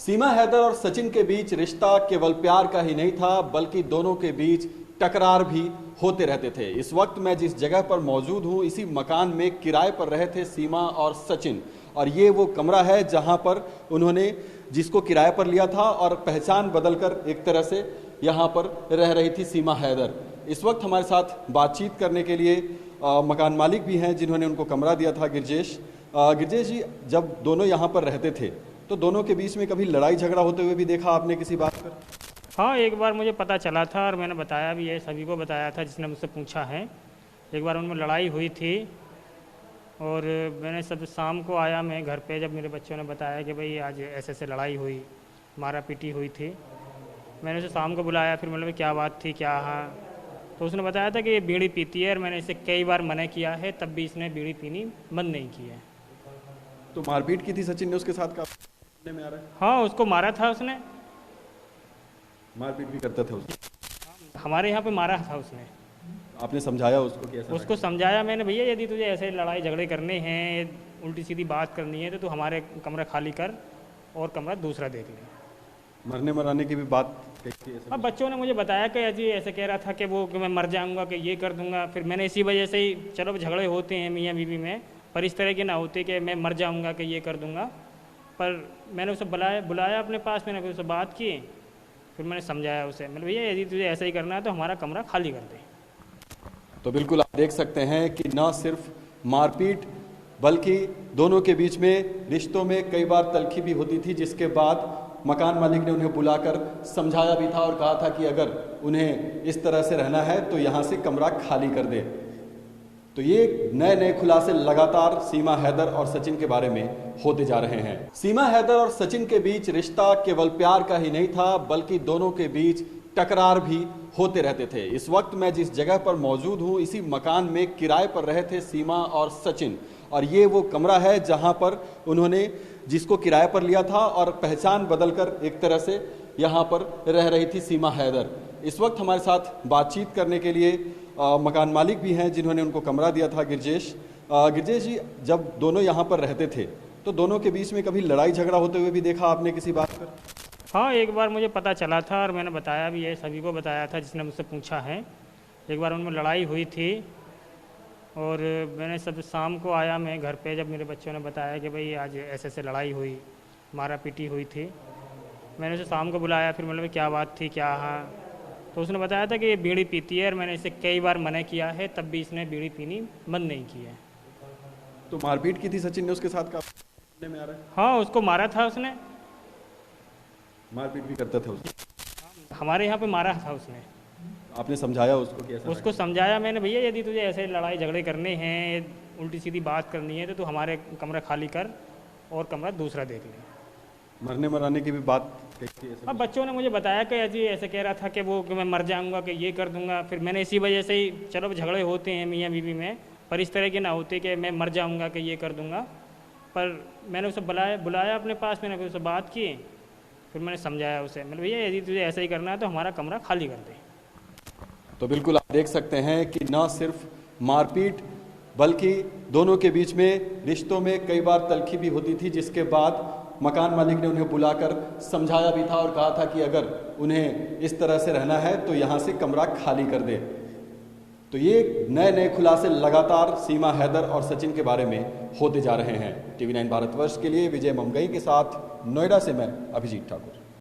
सीमा हैदर और सचिन के बीच रिश्ता केवल प्यार का ही नहीं था, बल्कि दोनों के बीच टकरार भी होते रहते थे। इस वक्त मैं जिस जगह पर मौजूद हूं, इसी मकान में किराए पर रहे थे सीमा और सचिन, और ये वो कमरा है जहां पर उन्होंने जिसको किराए पर लिया था और पहचान बदलकर एक तरह से यहां पर रह रही थी सीमा हैदर। इस वक्त हमारे साथ बातचीत करने के लिए मकान मालिक भी हैं जिन्होंने उनको कमरा दिया था, गिरजेश। गिरजेश जी, जब दोनों यहाँ पर रहते थे तो दोनों के बीच में कभी लड़ाई झगड़ा होते हुए भी देखा आपने किसी बात पर? हाँ, एक बार मुझे पता चला था और मैंने बताया भी है, सभी को बताया था जिसने मुझसे पूछा है। एक बार उनमें लड़ाई हुई थी और मैंने सब शाम को आया मैं घर पे, जब मेरे बच्चों ने बताया कि भाई आज ऐसे ऐसे लड़ाई हुई, मारा पीटी हुई थी। मैंने उसे शाम को बुलाया, फिर मतलब क्या बात थी क्या। हाँ, तो उसने बताया था कि ये बीड़ी पीती है और मैंने इसे कई बार मना किया है, तब भी इसने बीड़ी पीनी बंद नहीं की है। तो मारपीट की थी सचिन ने उसके साथ का में आ रहा है? हाँ, उसको मारा था उसने, मारपीट भी करता था उसको? हमारे यहाँ पे मारा था उसने। आपने समझाया उसको कि ऐसा उसको समझाया मैंने, भैया यदि तुझे ऐसे लड़ाई झगड़े करने हैं, उल्टी सीधी बात करनी है, तो तू हमारे कमरा खाली कर और कमरा दूसरा देख ले। मरने मराने की भी बात कही थी? अब बच्चों ने मुझे बताया कि अजी ऐसे कह रहा था कि वो कि मैं मर जाऊंगा, कि ये कर दूंगा। फिर मैंने इसी वजह से ही, चलो झगड़े होते हैं मियाँ बीवी में, पर इस तरह के ना होते कि मैं मर जाऊंगा कि ये कर दूंगा। पर मैंने उसे बुलाया अपने पास, मैंने फिर उससे बात की, फिर मैंने समझाया उसे, मतलब भैया यदि तुझे ऐसा ही करना है तो हमारा कमरा खाली कर दे। तो बिल्कुल आप देख सकते हैं कि न सिर्फ मारपीट बल्कि दोनों के बीच में रिश्तों में कई बार तल्खी भी होती थी, जिसके बाद मकान मालिक ने उन्हें बुलाकर समझाया भी था और कहा था कि अगर उन्हें इस तरह से रहना है तो यहाँ से कमरा खाली कर दे। तो ये नए नए खुलासे लगातार सीमा हैदर और सचिन के बारे में होते जा रहे हैं। सीमा हैदर और सचिन के बीच रिश्ता केवल प्यार का ही नहीं था, बल्कि दोनों के बीच टकरार भी होते रहते थे। इस वक्त मैं जिस जगह पर मौजूद हूं, इसी मकान में किराए पर रहे थे सीमा और सचिन, और ये वो कमरा है जहां पर उन्होंने जिसको किराए पर लिया था और पहचान बदलकर एक तरह से यहां पर रह रही थी सीमा हैदर। इस वक्त हमारे साथ बातचीत करने के लिए मकान मालिक भी हैं जिन्होंने उनको कमरा दिया था, गिरजेश। गिरजेश जी, जब दोनों यहाँ पर रहते थे तो दोनों के बीच में कभी लड़ाई झगड़ा होते हुए भी देखा आपने किसी बात पर? हाँ, एक बार मुझे पता चला था और मैंने बताया भी है, सभी को बताया था जिसने मुझसे पूछा है। एक बार उनमें लड़ाई हुई थी और मैंने सब शाम को आया मैं घर पे, जब मेरे बच्चों ने बताया कि भाई आज ऐसे ऐसे लड़ाई हुई, मारा पीटी हुई थी। मैंने उसे शाम को बुलाया, फिर मतलब क्या बात थी क्या। हाँ, तो उसने बताया था कि ये बीड़ी पीती है और मैंने इसे कई बार मना किया है, तब भी इसने बीड़ी पीनी बंद नहीं की है। तो मारपीट की थी सचिन ने उसके साथ का में आ रहा है? हाँ, उसको मारा था उसने, मारपीट भी करता था उसको? हमारे यहाँ पे मारा था उसने। आपने समझाया उसको कि ऐसा? उसको समझाया मैंने, भैया यदि तुझे ऐसे लड़ाई झगड़े करने हैं, उल्टी सीधी बात करनी है, तो तू हमारे कमरा खाली कर और कमरा दूसरा देख ले। मरने मराने की भी बात कही थी? अब बच्चों ने मुझे बताया कि अजी ऐसे कह रहा था कि वो कि मैं मर जाऊंगा, कि ये कर दूंगा। फिर मैंने इसी वजह से ही, चलो झगड़े होते हैं मियाँ बीवी में, पर इस तरह के ना होते कि मैं मर जाऊंगा, कि ये कर दूंगा। पर मैंने उसे बुलाया अपने पास, मैंने फिर उससे बात की, फिर मैंने समझाया उसे, मतलब भैया यदि तुझे ऐसा ही करना है तो हमारा कमरा खाली कर दे। तो बिल्कुल आप देख सकते हैं कि न सिर्फ मारपीट बल्कि दोनों के बीच में रिश्तों में कई बार तल्खी भी होती थी, जिसके बाद मकान मालिक ने उन्हें बुलाकर समझाया भी था और कहा था कि अगर उन्हें इस तरह से रहना है तो यहाँ से कमरा खाली कर दे। तो ये नए नए खुलासे लगातार सीमा हैदर और सचिन के बारे में होते जा रहे हैं। TV9 भारतवर्ष के लिए विजय ममगई के साथ नोएडा से मैं अभिजीत ठाकुर।